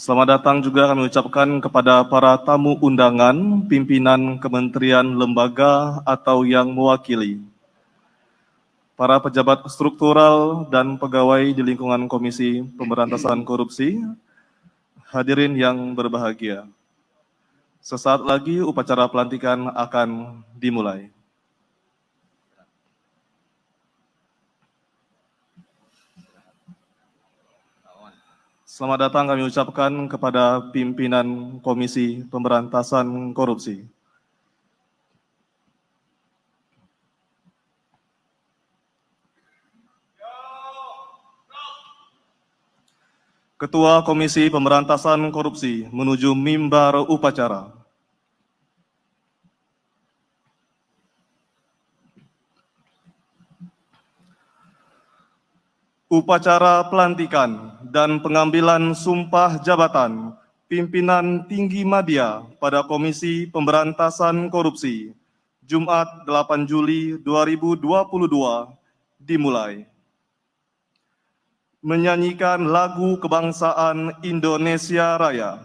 Selamat datang juga kami ucapkan kepada para tamu undangan, pimpinan kementerian, lembaga, atau yang mewakili, para pejabat struktural dan pegawai di lingkungan Komisi Pemberantasan Korupsi, hadirin yang berbahagia. Sesaat lagi upacara pelantikan akan dimulai. Selamat datang kami ucapkan kepada pimpinan Komisi Pemberantasan Korupsi. Ketua Komisi Pemberantasan Korupsi menuju mimbar upacara. Upacara pelantikan dan pengambilan sumpah jabatan pimpinan tinggi media pada Komisi Pemberantasan Korupsi, Jumat 8 Juli 2022 dimulai. Menyanyikan lagu kebangsaan Indonesia Raya.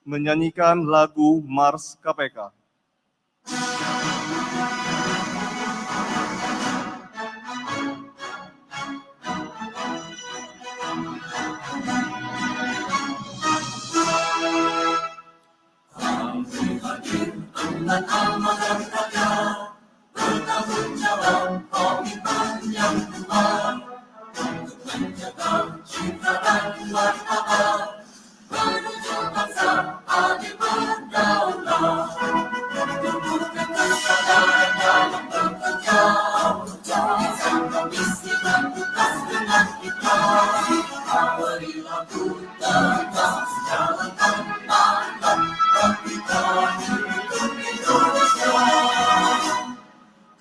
Menyanyikan lagu Mars KPK. Bertanggung jawab komitmen yang kuat untuk menjaga cinta dan martabat menuju bangsa adil berdaulat, tumbuhkan kesadaran dalam bekerja, insan komisi bertugas dengan ikhlas, beri lagu tegas jalankan mandat kita untuk Indonesia.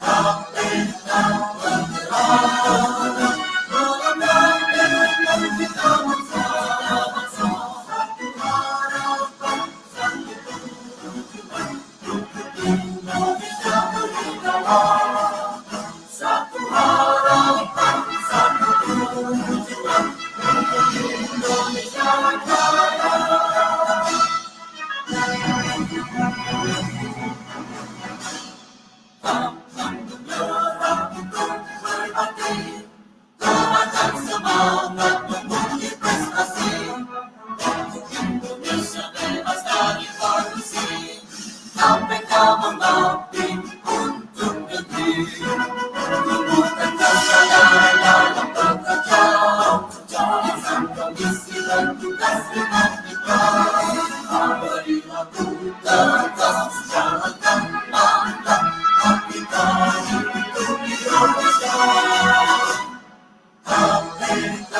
KPK bergerak melangkah dengan kita bangsa-bangsa, satu harapan, satu tujuan untuk Indonesia berdaulat. Satu harapan, satu tujuan untuk Indonesia berdaulat. Semangat memuji prestasi untuk Indonesia bebas dari korupsi. KPK mengabdi untuk negeri, tumbuhkan kesadaran dalam bekerja, insan komisi bertugas dengan ikhlas, beri lagu tegas jalankan mandat kita untuk Indonesia. KPK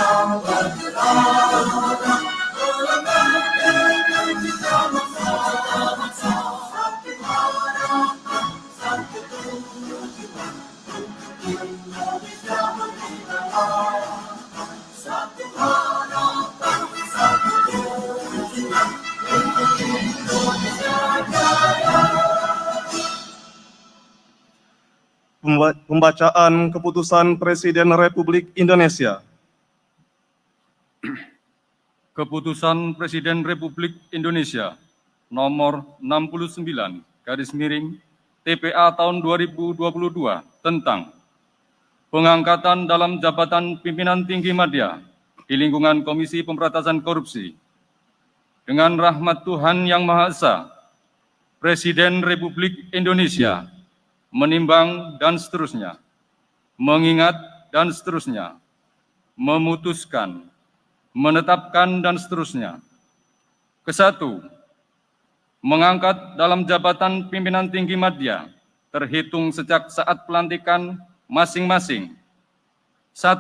Pembacaan Keputusan Presiden Republik Indonesia. Keputusan Presiden Republik Indonesia nomor 69 TPA tahun 2022 tentang pengangkatan dalam jabatan pimpinan tinggi media di lingkungan Komisi Pemberantasan Korupsi. Dengan rahmat Tuhan Yang Maha Esa, Presiden Republik Indonesia menimbang dan seterusnya, mengingat dan seterusnya, memutuskan, menetapkan dan seterusnya. Kesatu, mengangkat dalam jabatan pimpinan tinggi media terhitung sejak saat pelantikan masing-masing. 1.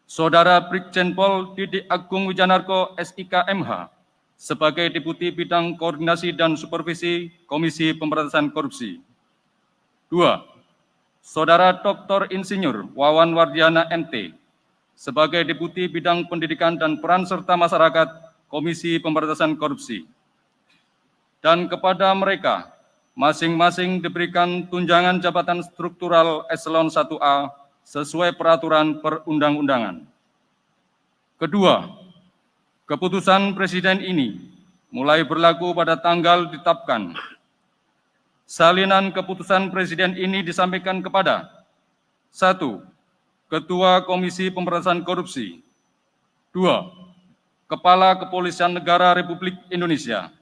Saudara Brigjen Pol Didik Agung Wijanarko SIK MH sebagai Deputi Bidang Koordinasi dan Supervisi Komisi Pemberantasan Korupsi. 2. Saudara Dr. Insinyur Wawan Wardiana MT sebagai Deputi Bidang Pendidikan dan Peran Serta Masyarakat Komisi Pemberantasan Korupsi. Dan kepada mereka, masing-masing diberikan tunjangan jabatan struktural eselon 1A sesuai peraturan perundang-undangan. Kedua, keputusan Presiden ini mulai berlaku pada tanggal ditetapkan. Salinan keputusan Presiden ini disampaikan kepada 1. Ketua Komisi Pemberantasan Korupsi. 2. Kepala Kepolisian Negara Republik Indonesia.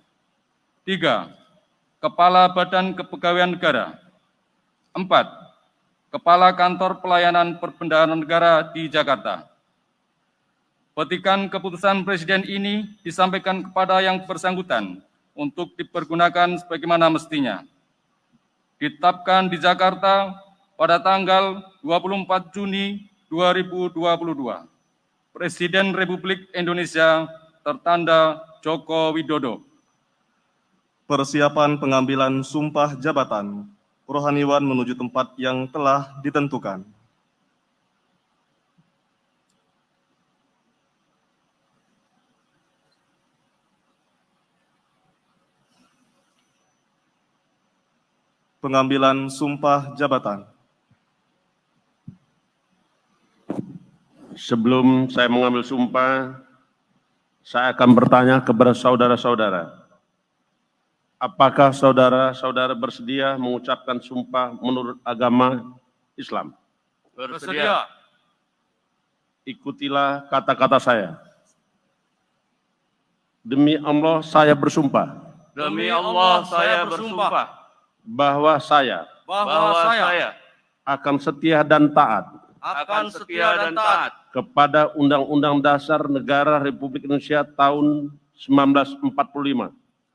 3. Kepala Badan Kepegawaian Negara. 4. Kepala Kantor Pelayanan Perbendaharaan Negara di Jakarta. Petikan keputusan Presiden ini disampaikan kepada yang bersangkutan untuk dipergunakan sebagaimana mestinya. Ditetapkan di Jakarta pada tanggal 24 Juni 2022. Presiden Republik Indonesia tertanda Joko Widodo. Persiapan pengambilan sumpah jabatan. Rohaniwan menuju tempat yang telah ditentukan. Pengambilan sumpah jabatan. Sebelum saya mengambil sumpah, saya akan bertanya kepada saudara-saudara. Apakah saudara-saudara bersedia mengucapkan sumpah menurut agama Islam? Bersedia. Ikutilah kata-kata saya. Demi Allah saya bersumpah Demi Allah saya bersumpah bahwa saya akan setia dan taat kepada Undang-Undang Dasar Negara Republik Indonesia tahun 1945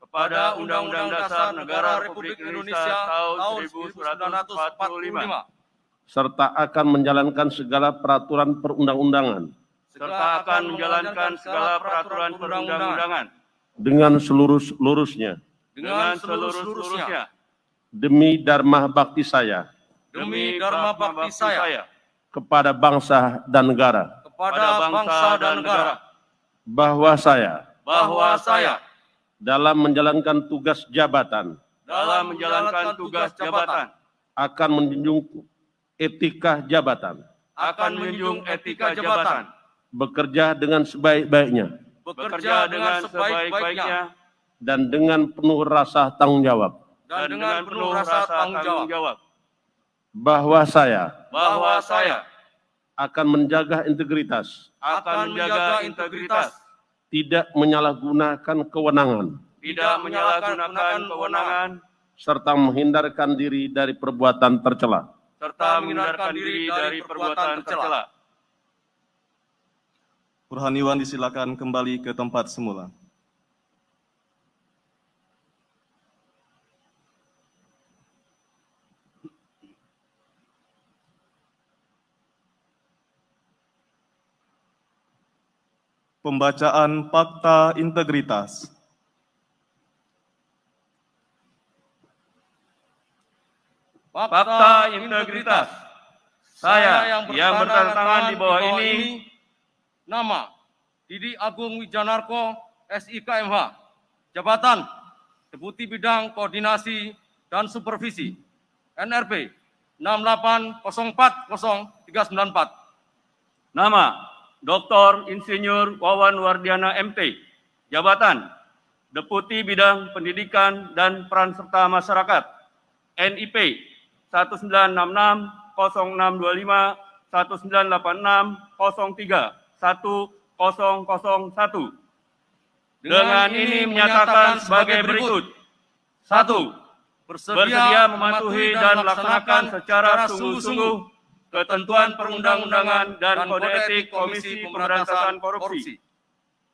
kepada Undang-Undang Dasar Negara Republik Indonesia tahun 1945 serta akan menjalankan segala peraturan perundang-undangan dengan seluruh-seluruhnya demi dharma bakti saya kepada bangsa dan negara, bahwa saya dalam menjalankan tugas jabatan akan menjunjung etika jabatan, bekerja dengan sebaik-baiknya dan dengan penuh rasa tanggung jawab, bahwa saya akan menjaga integritas, tidak menyalahgunakan kewenangan, serta menghindarkan diri dari perbuatan tercela. Rohaniwan disilakan kembali ke tempat semula. Pembacaan Fakta Integritas. Fakta integritas. Saya yang bertangan di bawah ini, nama Didik Agung Wijanarko SIK MH, jabatan Deputi Bidang Koordinasi dan Supervisi NRP 68040394. Nama Dr. Insinyur Wawan Wardiana MT. Jabatan Deputi Bidang Pendidikan dan Peran Serta Masyarakat. NIP 1966 0625 1986 03 1001. Dengan ini menyatakan sebagai berikut. 1. Bersedia mematuhi dan melaksanakan secara sungguh-sungguh ketentuan perundang-undangan dan kode etik Komisi Pemberantasan Korupsi.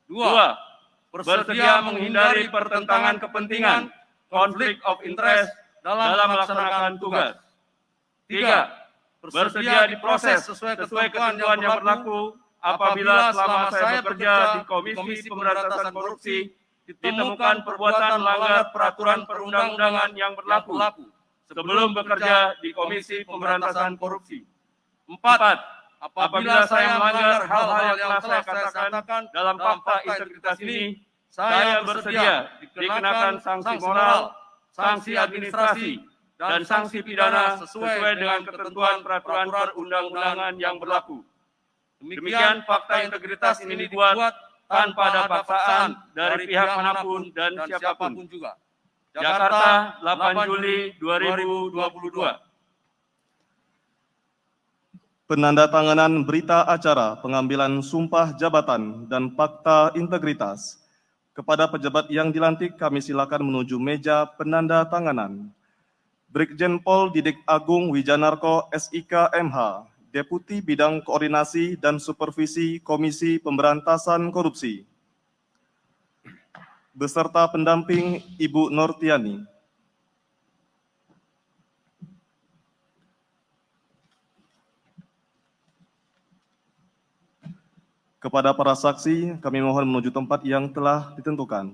2. Bersedia menghindari pertentangan kepentingan, konflik of interest dalam melaksanakan tugas. 3. Bersedia diproses sesuai ketentuan yang berlaku apabila selama saya bekerja di Komisi Pemberantasan Korupsi ditemukan perbuatan melanggar peraturan perundang-undangan yang berlaku sebelum bekerja di Komisi Pemberantasan Korupsi. 4. Apabila saya melanggar hal-hal yang telah saya katakan dalam fakta integritas ini, saya bersedia dikenakan sanksi moral, sanksi administrasi, dan sanksi pidana sesuai dengan ketentuan peraturan perundang-undangan yang berlaku. Demikian fakta integritas ini dibuat tanpa ada paksaan dari pihak manapun dan siapapun juga. Jakarta, 8 Juli 2022. Penandatanganan berita acara pengambilan sumpah jabatan dan fakta integritas. Kepada pejabat yang dilantik, kami silakan menuju meja penandatanganan. Brigjen Pol Didik Agung Wijanarko, SIK MH, Deputi Bidang Koordinasi dan Supervisi Komisi Pemberantasan Korupsi. Beserta pendamping Ibu Nortiani. Kepada para saksi, kami mohon menuju tempat yang telah ditentukan.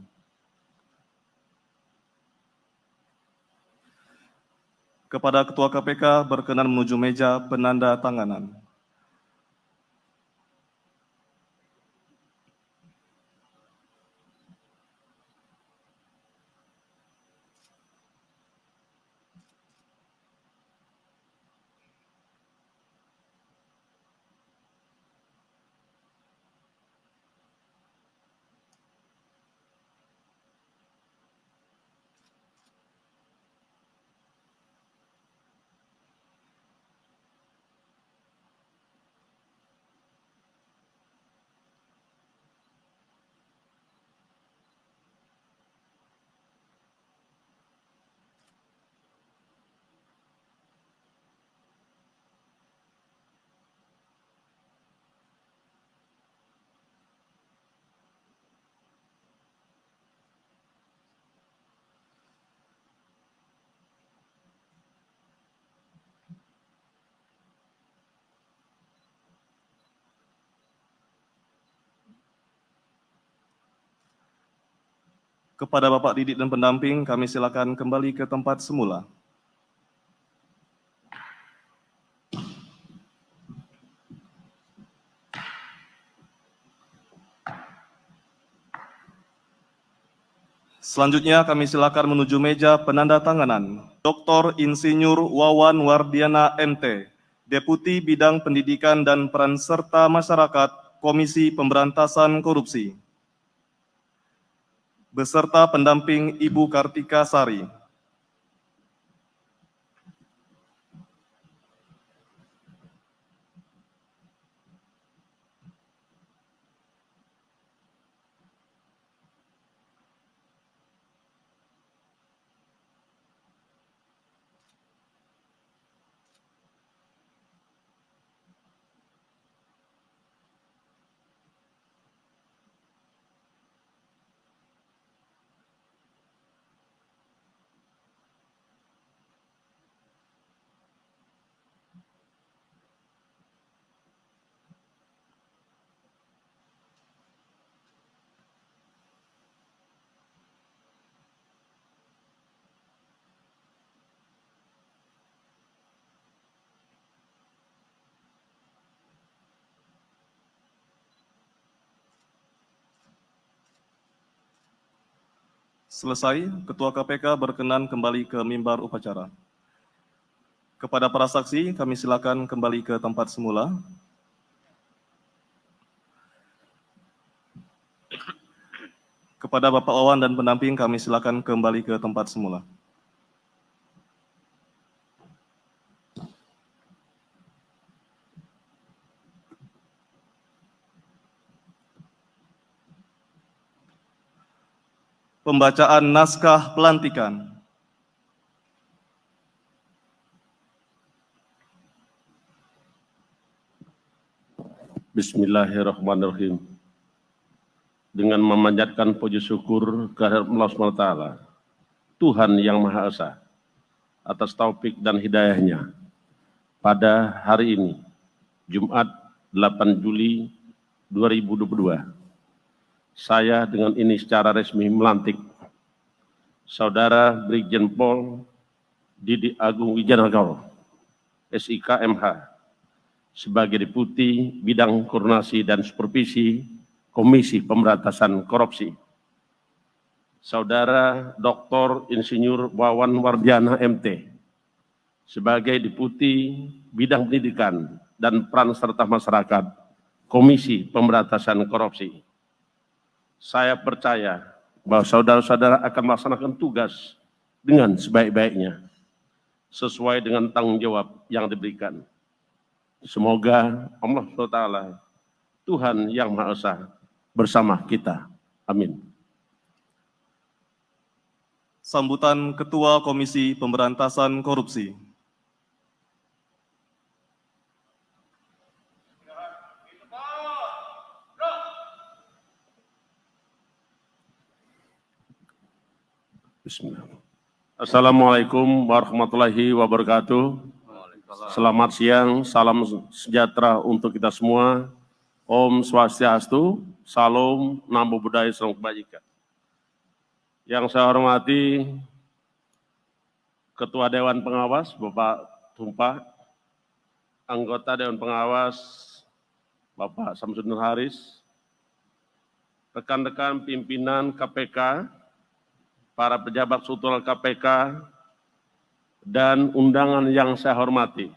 Kepada Ketua KPK berkenan menuju meja penandatanganan. Kepada Bapak Didik dan pendamping, kami silakan kembali ke tempat semula. Selanjutnya kami silakan menuju meja penandatanganan. Dr. Insinyur Wawan Wardiana MT, Deputi Bidang Pendidikan dan Peran Serta Masyarakat, Komisi Pemberantasan Korupsi. Beserta pendamping Ibu Kartika Sari. Selesai, Ketua KPK berkenan kembali ke mimbar upacara. Kepada para saksi, kami silakan kembali ke tempat semula. Kepada Bapak Wawan dan pendamping, kami silakan kembali ke tempat semula. Pembacaan naskah pelantikan. Bismillahirrahmanirrahim. Dengan memanjatkan puji syukur kehadirat Allah SWT, Tuhan Yang Maha Esa, atas taufik dan hidayahnya, pada hari ini, Jumat 8 Juli 2022, saya dengan ini secara resmi melantik Saudara Brigjen Pol Didi Agung Wijanarko, SIK MH, sebagai Deputi Bidang Koordinasi dan Supervisi Komisi Pemberantasan Korupsi. Saudara Dr. Insinyur Wawan Wardiana MT, sebagai Deputi Bidang Pendidikan dan Peran Serta Masyarakat Komisi Pemberantasan Korupsi. Saya percaya bahwa saudara-saudara akan melaksanakan tugas dengan sebaik-baiknya, sesuai dengan tanggung jawab yang diberikan. Semoga Allah SWT, Tuhan Yang Maha Esa, bersama kita. Amin. Sambutan Ketua Komisi Pemberantasan Korupsi. Bismillah. Assalamualaikum warahmatullahi wabarakatuh. Selamat siang, salam sejahtera untuk kita semua. Om Swastiastu, Salam, Namo Buddhaya, Salam Kebajikan. Yang saya hormati Ketua Dewan Pengawas, Bapak Tumpak, anggota Dewan Pengawas, Bapak Samsudin Haris, rekan-rekan pimpinan KPK, para pejabat struktural KPK, dan undangan yang saya hormati,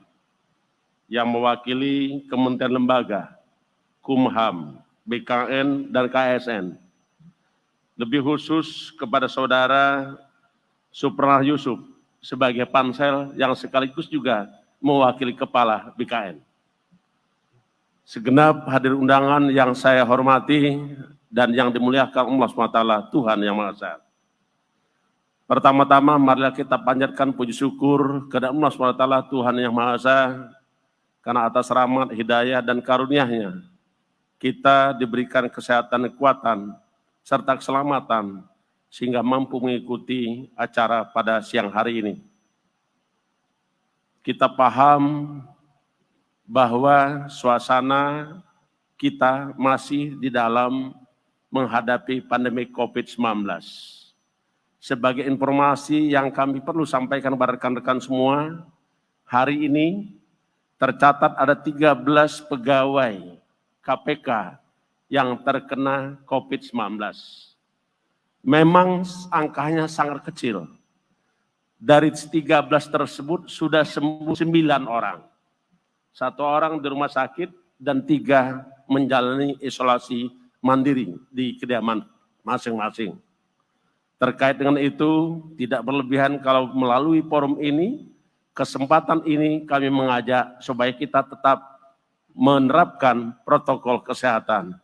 yang mewakili Kementerian Lembaga, Kumham, BKN, dan KSN. Lebih khusus kepada Saudara Suprana Yusuf sebagai pansel yang sekaligus juga mewakili Kepala BKN. Segenap hadir undangan yang saya hormati dan yang dimuliakan Allah SWT, Tuhan Yang Maha Esa. Pertama-tama marilah kita panjatkan puji syukur kepada Allah SWT, Tuhan Yang Maha Esa, karena atas rahmat, hidayah, dan karunia-Nya kita diberikan kesehatan, kekuatan, serta keselamatan sehingga mampu mengikuti acara pada siang hari ini. Kita paham bahwa suasana kita masih di dalam menghadapi pandemi COVID-19. Sebagai informasi yang kami perlu sampaikan kepada rekan-rekan semua, hari ini tercatat ada 13 pegawai KPK yang terkena COVID-19. Memang angkanya sangat kecil. Dari 13 tersebut sudah sembuh 9 orang. 1 orang di rumah sakit dan 3 menjalani isolasi mandiri di kediaman masing-masing. Terkait dengan itu, tidak berlebihan kalau melalui forum ini, kesempatan ini kami mengajak supaya kita tetap menerapkan protokol kesehatan.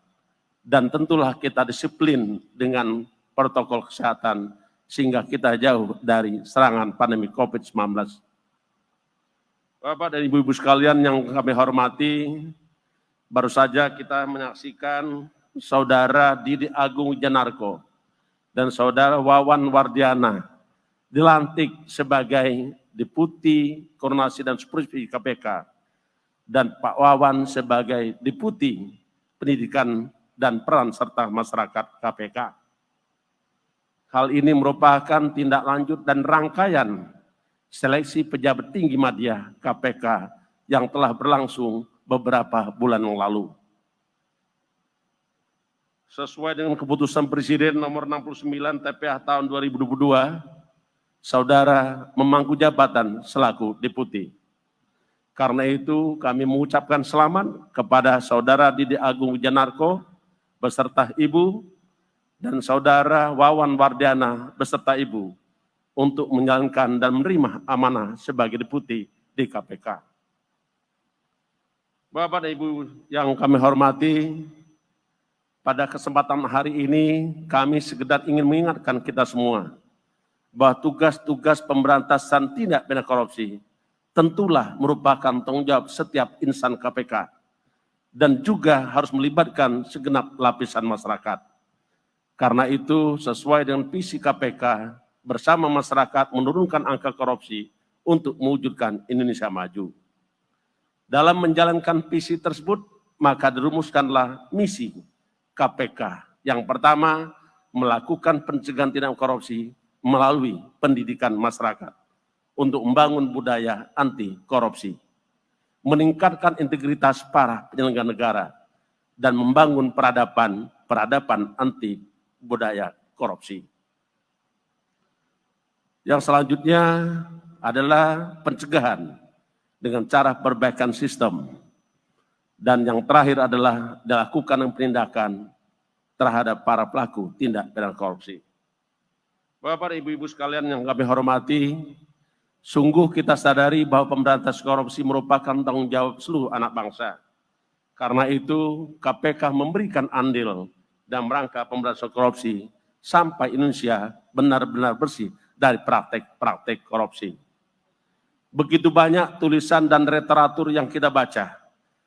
Dan tentulah kita disiplin dengan protokol kesehatan, sehingga kita jauh dari serangan pandemi COVID-19. Bapak dan Ibu-Ibu sekalian yang kami hormati, baru saja kita menyaksikan Saudara Didi Agung Wijanarko dan Saudara Wawan Wardiana dilantik sebagai Deputi Koordinasi dan Supervisi KPK dan Pak Wawan sebagai Deputi Pendidikan dan Peran Serta Masyarakat KPK. Hal ini merupakan tindak lanjut dan rangkaian seleksi pejabat tinggi media KPK yang telah berlangsung beberapa bulan yang lalu. Sesuai dengan keputusan Presiden nomor 69 TPH tahun 2022, Saudara memangku jabatan selaku Deputi. Karena itu kami mengucapkan selamat kepada Saudara Didi Agung Wijanarko beserta Ibu dan Saudara Wawan Wardiana beserta Ibu untuk menjalankan dan menerima amanah sebagai deputi di KPK. Bapak dan Ibu yang kami hormati, pada kesempatan hari ini kami sekedar ingin mengingatkan kita semua bahwa tugas-tugas pemberantasan tindak pidana korupsi tentulah merupakan tanggung jawab setiap insan KPK dan juga harus melibatkan segenap lapisan masyarakat. Karena itu sesuai dengan visi KPK bersama masyarakat menurunkan angka korupsi untuk mewujudkan Indonesia maju. Dalam menjalankan visi tersebut, maka dirumuskanlah misi KPK. Yang pertama, melakukan pencegahan tindak korupsi melalui pendidikan masyarakat untuk membangun budaya anti korupsi, meningkatkan integritas para penyelenggara negara, dan membangun peradaban anti budaya korupsi. Yang selanjutnya adalah pencegahan dengan cara perbaikan sistem. Dan yang terakhir adalah dilakukan penindakan terhadap para pelaku tindak pidana korupsi. Bapak dan Ibu-Ibu sekalian yang kami hormati, sungguh kita sadari bahwa pemberantasan korupsi merupakan tanggung jawab seluruh anak bangsa. Karena itu KPK memberikan andil dalam rangka pemberantasan korupsi sampai Indonesia benar-benar bersih dari praktek-praktek korupsi. Begitu banyak tulisan dan literatur yang kita baca,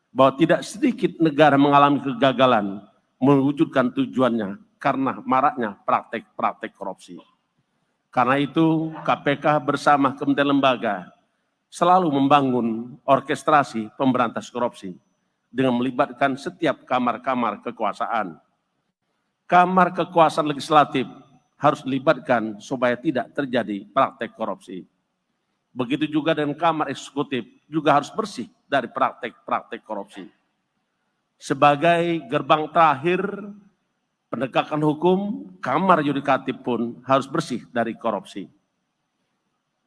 bahwa tidak sedikit negara mengalami kegagalan mewujudkan tujuannya karena maraknya praktek-praktek korupsi. Karena itu KPK bersama kementerian lembaga selalu membangun orkestrasi pemberantas korupsi dengan melibatkan setiap kamar-kamar kekuasaan. Kamar kekuasaan legislatif harus dilibatkan supaya tidak terjadi praktek korupsi. Begitu juga dengan kamar eksekutif juga harus bersih dari praktek-praktek korupsi. Sebagai gerbang terakhir penegakan hukum, kamar yudikatif pun harus bersih dari korupsi.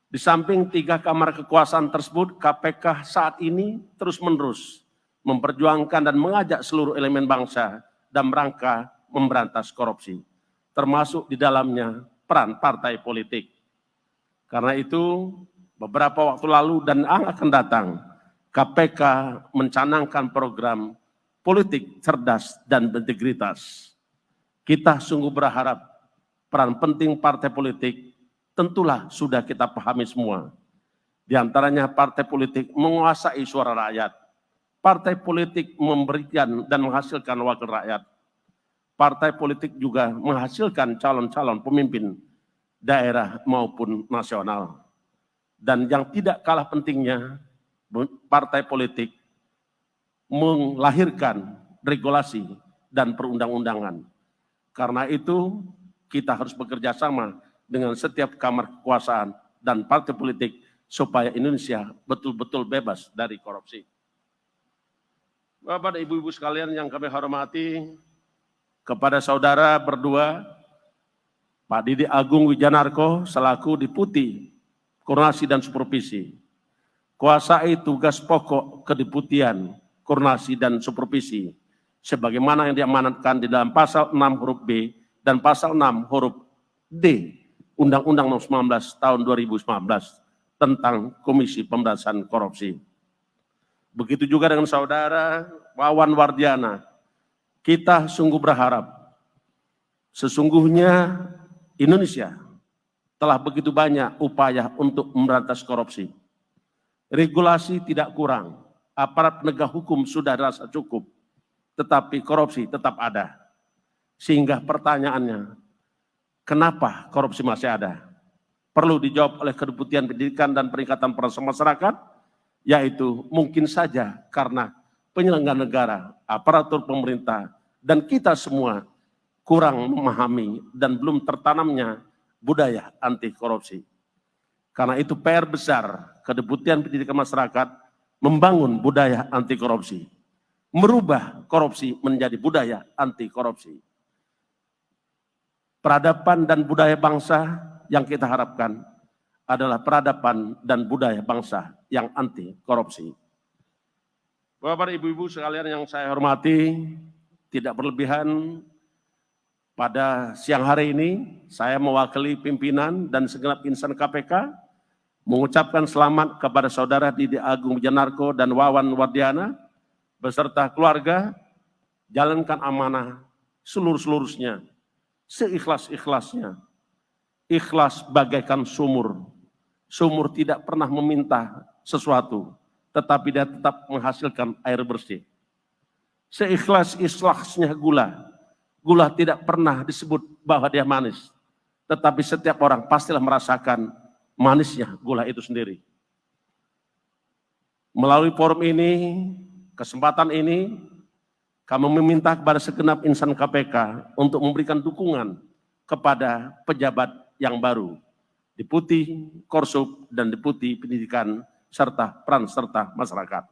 Di samping 3 kamar kekuasaan tersebut, KPK saat ini terus-menerus memperjuangkan dan mengajak seluruh elemen bangsa dalam rangka memberantas korupsi, termasuk di dalamnya peran partai politik. Karena itu, beberapa waktu lalu dan akan datang, KPK mencanangkan program politik cerdas dan berintegritas. Kita sungguh berharap peran penting partai politik tentulah sudah kita pahami semua. Di antaranya partai politik menguasai suara rakyat. Partai politik memberikan dan menghasilkan wakil rakyat. Partai politik juga menghasilkan calon-calon pemimpin daerah maupun nasional. Dan yang tidak kalah pentingnya, partai politik melahirkan regulasi dan perundang-undangan. Karena itu, kita harus bekerja sama dengan setiap kamar kekuasaan dan partai politik supaya Indonesia betul-betul bebas dari korupsi. Bapak dan Ibu-Ibu sekalian yang kami hormati, kepada saudara berdua, Pak Didi Agung Wijanarko selaku Deputi Koordinasi dan Supervisi, kuasai tugas pokok kedeputian, koordinasi dan supervisi, sebagaimana yang diamanatkan di dalam pasal 6 huruf B dan pasal 6 huruf D Undang-Undang Nomor 19 Tahun 2019 tentang Komisi Pemberantasan Korupsi. Begitu juga dengan saudara Wawan Wardiana, kita sungguh berharap sesungguhnya Indonesia telah begitu banyak upaya untuk memberantas korupsi. Regulasi tidak kurang, aparat penegak hukum sudah rasa cukup, tetapi korupsi tetap ada. Sehingga pertanyaannya, kenapa korupsi masih ada? Perlu dijawab oleh Kedeputian Pendidikan dan Peningkatan Peran Masyarakat, yaitu mungkin saja karena penyelenggara negara, aparatur pemerintah, dan kita semua kurang memahami dan belum tertanamnya budaya anti korupsi. Karena itu PR besar Kedeputian Pendidikan Masyarakat membangun budaya anti korupsi, merubah korupsi menjadi budaya anti korupsi. Peradaban dan budaya bangsa yang kita harapkan adalah peradaban dan budaya bangsa yang anti korupsi. Bapak, Ibu-ibu sekalian yang saya hormati, tidak berlebihan pada siang hari ini, saya mewakili pimpinan dan segenap insan KPK mengucapkan selamat kepada Saudara Didi Agung Wijanarko dan Wawan Wardiana beserta keluarga, jalankan amanah seluruh-seluruhnya, seikhlas-ikhlasnya. Ikhlas bagaikan sumur. Sumur tidak pernah meminta sesuatu, tetapi dia tetap menghasilkan air bersih. Seikhlas-ikhlasnya gula. Gula tidak pernah disebut bahwa dia manis, tetapi setiap orang pastilah merasakan manisnya gula itu sendiri. Melalui forum ini, kesempatan ini, kami meminta kepada segenap insan KPK untuk memberikan dukungan kepada pejabat yang baru, Deputi Korsup dan Deputi Pendidikan serta peran serta masyarakat.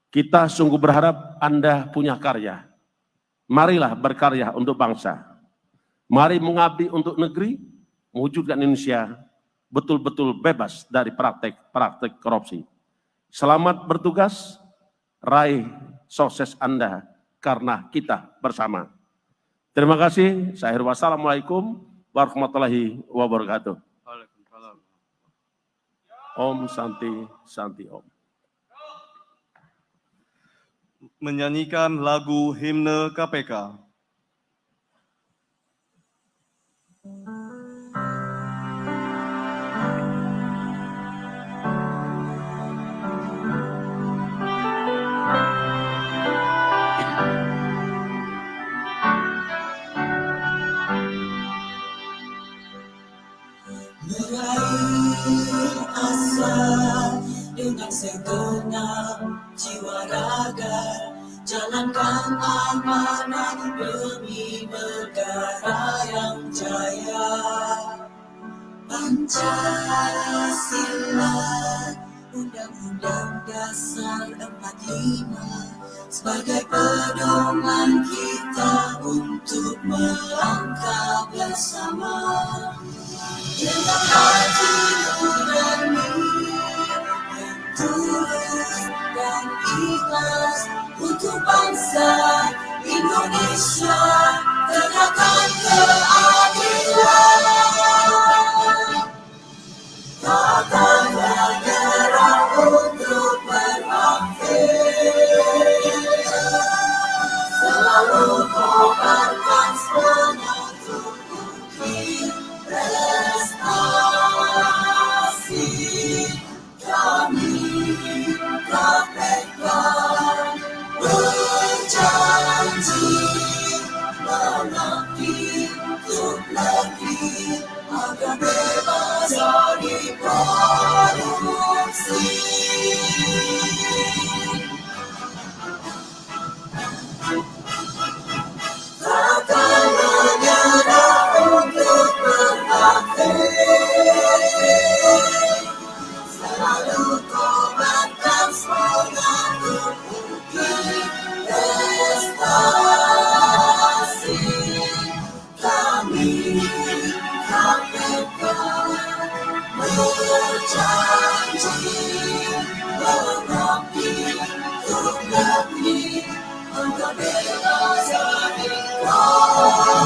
Kita sungguh berharap Anda punya karya. Marilah berkarya untuk bangsa. Mari mengabdi untuk negeri, mewujudkan Indonesia betul-betul bebas dari praktek-praktek korupsi. Selamat bertugas, raih sukses Anda karena kita bersama. Terima kasih. Saya akhiri. Wassalamualaikum warahmatullahi wabarakatuh. Om Santi Santi Om. Menyanyikan lagu himne KPK. Meraih asa dengan segenap jiwa raga, jalankan amanah demi negara yang jaya. Pancasila, Undang-Undang Dasar 45 sebagai pedoman kita untuk melangkah bersama. Dengan hati nurani yang tulus dan ikhlas untuk bangsa Indonesia, tegakkan keadilan. Takkan menyerah untuk berbakti, selalu kobarkan semangat untuk bukti prestasi. Kami KPK berjanji mengabdi untuk negeri agar bebas dari korupsi. Takkan menyerah untuk berbakti, selalu kobarkan semangat untuk bukti prestasi. Kami KPK berjanji mengabdi untuk negeri agar bebas dari korupsi.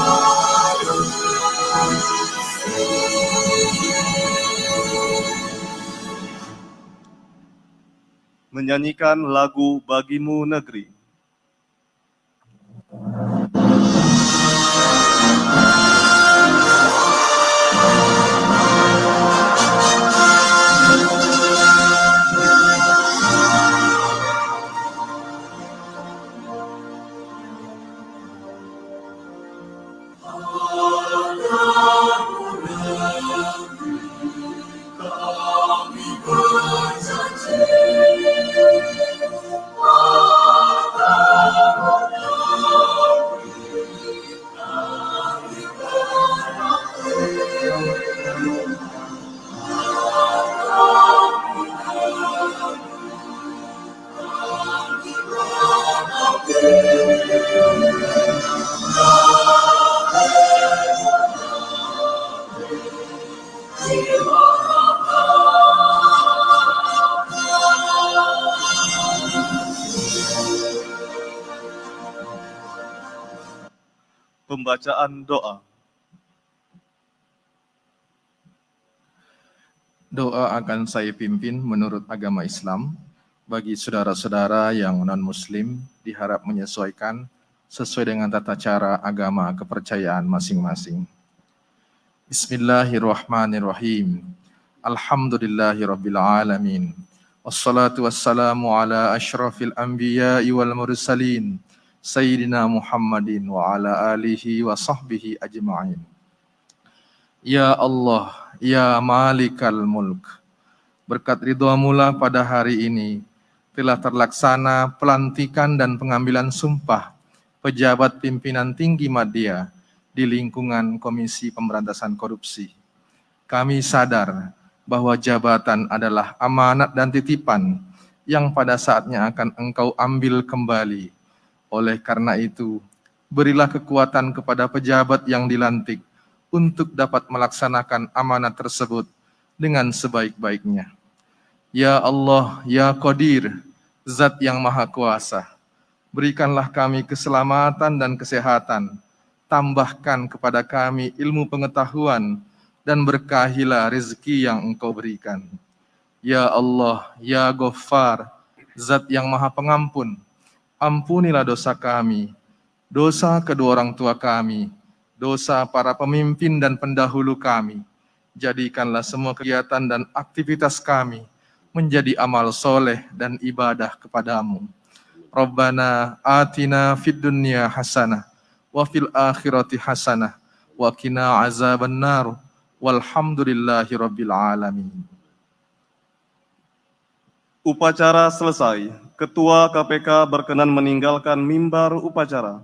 Menyanyikan lagu Bagimu Negeri. Pembacaan doa. Doa akan saya pimpin menurut agama Islam. Bagi saudara-saudara yang non-muslim diharap menyesuaikan sesuai dengan tata cara agama kepercayaan masing-masing. Bismillahirrahmanirrahim. Alhamdulillahirabbil alamin. Wassalatu wassalamu ala asyrafil anbiya'i wal mursalin Sayyidina Muhammadin wa ala alihi wa sahbihi ajma'in. Ya Allah, ya Malikal Mulk, berkat ridha-Mu pada hari ini telah terlaksana pelantikan dan pengambilan sumpah pejabat pimpinan tinggi media di lingkungan Komisi Pemberantasan Korupsi. Kami sadar bahwa jabatan adalah amanat dan titipan yang pada saatnya akan Engkau ambil kembali. Oleh karena itu, berilah kekuatan kepada pejabat yang dilantik untuk dapat melaksanakan amanat tersebut dengan sebaik-baiknya. Ya Allah, ya Qadir, Zat yang Maha Kuasa, berikanlah kami keselamatan dan kesehatan, tambahkan kepada kami ilmu pengetahuan, dan berkahilah rezeki yang Engkau berikan. Ya Allah, ya Ghaffar, Zat yang Maha Pengampun, ampunilah dosa kami, dosa kedua orang tua kami, dosa para pemimpin dan pendahulu kami. Jadikanlah semua kegiatan dan aktivitas kami menjadi amal soleh dan ibadah kepadamu. Rabbana atina fid dunya hasanah, wa fil akhirati hasanah, wa qina azabannar, walhamdulillahi rabbil alamin. Upacara selesai. Ketua KPK berkenan meninggalkan mimbar upacara.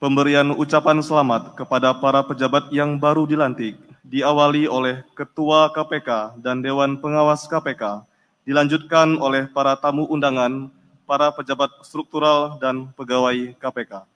Pemberian ucapan selamat kepada para pejabat yang baru dilantik diawali oleh Ketua KPK dan Dewan Pengawas KPK, dilanjutkan oleh para tamu undangan, para pejabat struktural dan pegawai KPK.